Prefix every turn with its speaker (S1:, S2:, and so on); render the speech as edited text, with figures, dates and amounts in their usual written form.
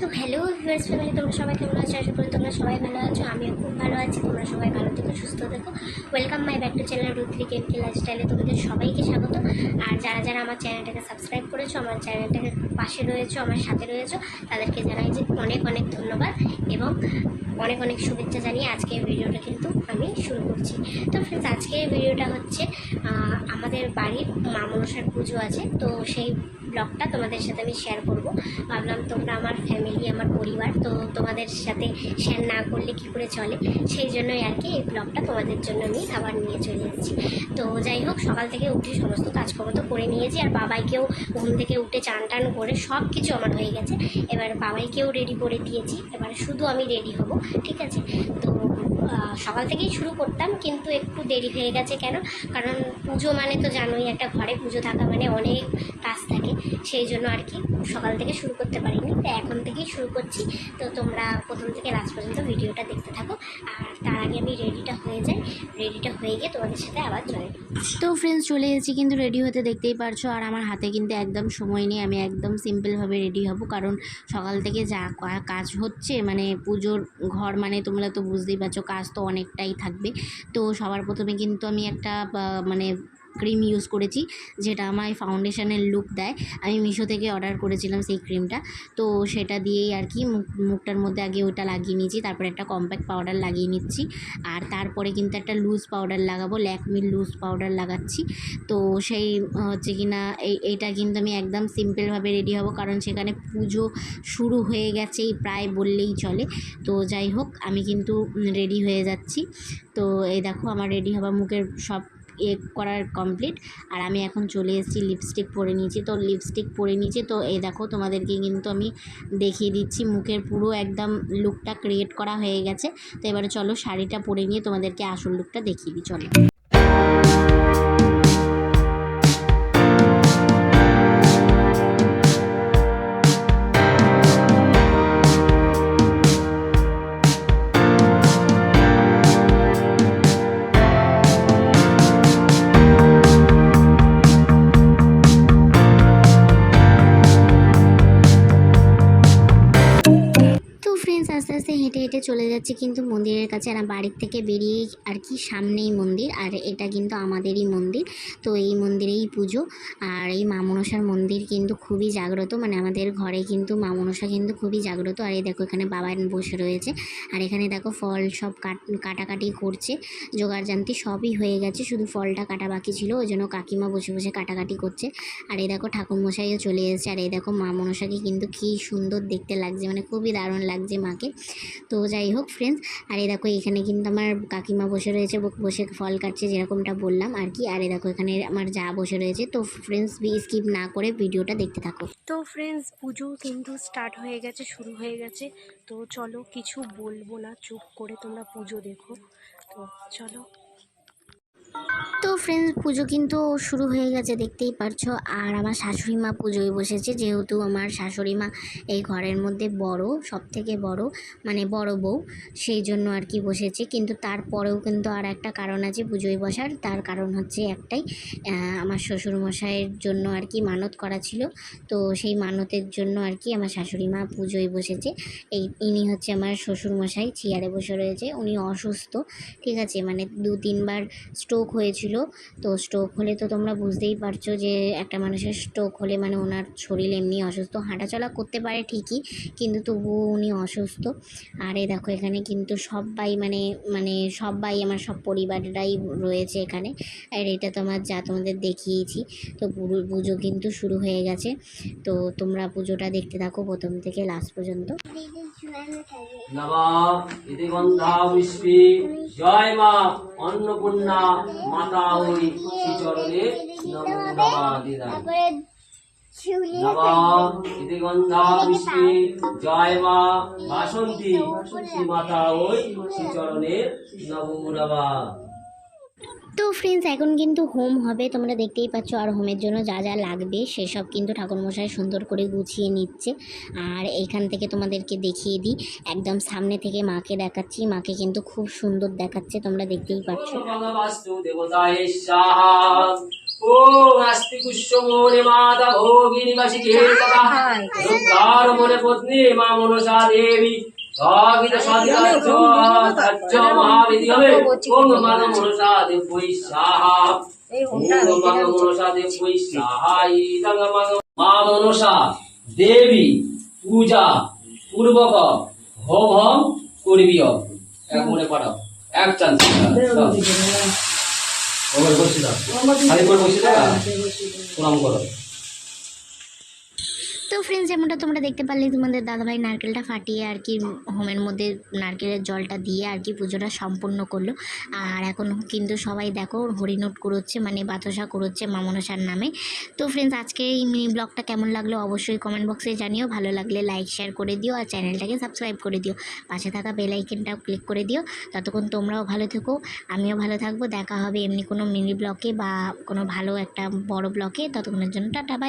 S1: তো hello viewers family, তোমরা সবাই কেমন আছো? আশা করি তোমরা সবাই ভালো আছো। আমিও খুব ভালো আছি। তোমরা সবাই ভালো থেকো, সুস্থ থেকো। Welcome my back to channel রুদ্রি কেমকে লাইফস্টাইলে তোমাদের সবাইকে স্বাগত। আর যারা যারা আমার চ্যানেলটাকে সাবস্ক্রাইব করেছো, আমার চ্যানেলটাকে পাশে রয়েছো, আমার সাথে রয়েছো, তাদেরকে জানাই যে অনেক অনেক ধন্যবাদ এবং অনেক অনেক শুভেচ্ছা জানিয়ে আজকের ভিডিওটা কিন্তু আমি শুরু করছি। তো ফ্রেন্ডস, আজকের ভিডিওটা হচ্ছে আমাদের বাড়ির মা মনসার পুজো আছে, তো সেই ব্লগটা তোমাদের সাথে আমি শেয়ার করব। ভাবলাম তোমরা আমার ফ্যামিলি, আমার পরিবার, তো তোমাদের সাথে শেয়ার না করলে কী করে চলে, সেই জন্যই আর কি এই ব্লগটা তোমাদের জন্য আমি আবার নিয়ে চলে এসেছি। তো যাই হোক, সকাল থেকে উঠে সমস্ত কাজকর্ম তো করে নিয়েছি, আর বাবাইকেও ঘুম থেকে উঠে চান টান করে সব কিছু আমার হয়ে গেছে। এবার বাবাইকেও রেডি করে দিয়েছি, এবার শুধু আমি রেডি হব, ঠিক আছে? তো সকাল থেকেই শুরু করতাম, কিন্তু একটু দেরি হয়ে গেছে। কেন? কারণ পুজো মানে তো জানোই, একটা ঘরে পুজো থাকা মানে অনেক কাজ থাকে, সেই জন্য আর কি সকাল থেকে শুরু করতে পারিনি। তো এখন থেকেই শুরু করছি। তো তোমরা প্রথম থেকে লাস্ট পর্যন্ত ভিডিওটা দেখতে থাকো। আর তার আগে আমি রেডিটা হয়ে যাই, রেডিটা হয়ে গিয়ে তোমাদের সাথে আবার জয়েন।
S2: তো ফ্রেন্ডস, চলে এসেছি কিন্তু রেডি হতে, দেখতেই পারছো। আর আমার হাতে কিন্তু একদম সময় নেই, আমি একদম সিম্পলভাবে রেডি হব, কারণ সকাল থেকে যা কাজ হচ্ছে, মানে পুজোর ঘর মানে তোমরা তো বুঝতেই পারছো, কাজ তো অনেকটাই থাকবে। তো সবার প্রথমে কিন্তু আমি একটা মানে ক্রিম ইউজ করেছি, যেটা আমার ফাউন্ডেশনের লুক দেয়। আমি মিশো থেকে অর্ডার করেছিলাম সেই ক্রিমটা। তো সেটা দিয়েই আর কি মুখটার মধ্যে আগে ওটা লাগিয়ে নিয়েছি, তারপরে একটা কম্প্যাক্ট পাউডার লাগিয়ে নিচ্ছি। আর তারপরে কিন্তু একটা লুজ পাউডার লাগাবো, ল্যাকমির লুজ পাউডার লাগাচ্ছি। তো সেই হচ্ছে কি না, এইটা কিন্তু আমি একদম সিম্পলভাবে রেডি হব, কারণ সেখানে পুজো শুরু হয়ে গেছেই প্রায় বললেই চলে। তো যাই হোক, আমি কিন্তু রেডি হয়ে যাচ্ছি। তো এই দেখো, আমার রেডি হওয়া মুখের সব করার কমপ্লিট। আর আমি এখন চলে এসেছি, লিপস্টিক পরে নিয়েছি। তো লিপস্টিক পরে নিয়েছি, তো এই দেখো তোমাদেরকে কিন্তু আমি দেখিয়ে দিচ্ছি, মুখের পুরো একদম লুকটা ক্রিয়েট করা হয়ে গেছে। তো এবারে চলো শাড়িটা পরে নিয়ে তোমাদেরকে আসল লুকটা দেখিয়ে দিই, চলো। আস্তে আস্তে হেঁটে হেঁটে চলে যাচ্ছি কিন্তু মন্দিরের কাছে। আর বাড়ির থেকে বেরিয়েই আর কি সামনেই মন্দির, আর এটা কিন্তু আমাদেরই মন্দির। তো এই মন্দিরেই পুজো। আর এই মা মনসার মন্দির কিন্তু খুবই জাগ্রত, মানে আমাদের ঘরে কিন্তু মা মনসা কিন্তু খুবই জাগ্রত। আর এই দেখো, এখানে বাবা বসে রয়েছে, আর এখানে দেখো ফল সব কাটাকাটি করছে, জোগাড় জানতি সবই হয়ে গেছে, শুধু ফলটা কাটা বাকি ছিল, ওই জন্য কাকিমা বসে বসে কাটাকাটি করছে। আর এই দেখো ঠাকুরমশাইও চলে এসেছে। আর এই দেখো মা মনসাকে কিন্তু কী সুন্দর দেখতে লাগছে, মানে খুবই দারুণ লাগছে মাকে। তো যাই হোক ফ্রেন্ডস, আর এই দেখো এখানে কিন্তু আমার কাকিমা বসে রয়েছে, বসে ফল কাটছে, যেরকমটা বললাম আর কি। আর এই দেখো এখানে আমার যা বসে রয়েছে। তো ফ্রেন্ডস, স্কিপ না করে ভিডিওটা দেখতে থাকো।
S1: তো ফ্রেন্ডস, পুজো কিন্তু স্টার্ট হয়ে গেছে, শুরু হয়ে গেছে। তো চলো, কিছু বলবো না, চুপ করে তোমরা পুজো দেখো। তো চলো।
S2: তো ফ্রেন্ডস, পুজো কিন্তু শুরু হয়ে গেছে, দেখতেই পারছো। আর আমার শাশুড়ি মা পুজোয় বসেছে, যেহেতু আমার শাশুড়ি মা এই ঘরের মধ্যে বড়, সব থেকে বড়, মানে বড় বউ, সেই জন্য আর কি বসেছে। কিন্তু তারপরেও কিন্তু আর একটা কারণ আছে পুজোয় বসার, তার কারণ হচ্ছে একটাই, আমার শ্বশুরমশাইয়ের জন্য আর কি মানত করা ছিল। তো সেই মানতের জন্য আর কি আমার শাশুড়ি মা পুজোয় বসেছে। ইনি হচ্ছে আমার শ্বশুরমশাই, চেয়ারে বসে রয়েছে। উনি অসুস্থ, ঠিক আছে, মানে 2-3 বার স্ট্রোক হয়েছিল। তো স্ট্রোক হলে তো তোমরা বুঝতেই পারছো যে একটা মানুষের স্ট্রোক হলে মানে ওনার শরীর এমনি অসুস্থ, হাঁটাচলা করতে পারে ঠিকই, কিন্তু তবুও উনি অসুস্থ। আর এই দেখো এখানে কিন্তু সবাই মানে মানে সবাই আমার সব পরিবাররাই রয়েছে এখানে। আর এটা তোমাদের দেখিয়েছি। তো পুজো কিন্তু শুরু হয়ে গেছে। তো তোমরা পুজোটা দেখতে থাকো প্রথম থেকে লাস্ট পর্যন্ত।
S3: জয় মা অন্নপূর্ণা মাতা ওই শ্রীচরণে নমো নমঃ। জয় মা বাসন্তী শ্রী মাতা ওই শ্রীচরণে নমো নমঃ।
S2: তো ফ্রেন্ডস, এখন কিন্তু হোম হবে, তোমরা দেখতেই পাচ্ছ। আর হোমের জন্য যা যা লাগবে সেসব কিন্তু ঠাকুরমশাই সুন্দর করে গুছিয়ে নিচ্ছে। আর এইখান থেকে তোমাদেরকে দেখিয়ে দিই, একদম সামনে থেকে মাকে দেখাচ্ছি, মাকে কিন্তু খুব সুন্দর দেখাচ্ছে, তোমরা দেখতেই পাচ্ছ।
S3: ওম আস্তি কুষ্যমোরে মাতা ভোগিনী কাশিকে তথা রুদ্রার মনে পত্নী মা মনসা দেবী সগীত সাধিকার্য তাজ্য মহাবিধি হবে ওম মা মনসা দেবী স্বাহা ওম মা মনসা দেবী স্বাহা ইদং মা মনসা দেবী পূজা পূর্বক হোম করবিয় এক মনে পাঠাও এক চান্স ওভার বসে দাও খালি করে বসে দাও প্রণাম করো।
S2: তো ফ্রেন্ডস, যেমনটা তোমরা দেখতে পারলে তোমাদের দাদাভাই নারকেলটা ফাটিয়ে আর কি হোমের মধ্যে নারকেলের জলটা দিয়ে আর কি পুজোটা সম্পূর্ণ করলো। আর এখন কিন্তু সবাই দেখো হরিনোট কুড়োচ্ছে, মানে বাতাসা কুড়োচ্ছে মা মনসার নামে। তো ফ্রেন্ডস, আজকে এই মিনি ব্লগটা কেমন লাগলো অবশ্যই কমেন্ট বক্সে জানিও। ভালো লাগলে লাইক শেয়ার করে দিও আর চ্যানেলটাকে সাবস্ক্রাইব করে দিও, পাশে থাকা বেল আইকনটাও ক্লিক করে দিও। ততক্ষণ তোমরাও ভালো থেকো, আমিও ভালো থাকবো। দেখা হবে এমনি কোনো মিনি ব্লগে বা কোনো ভালো একটা বড় ব্লগে। ততক্ষণের জন্য টাটা, বাই।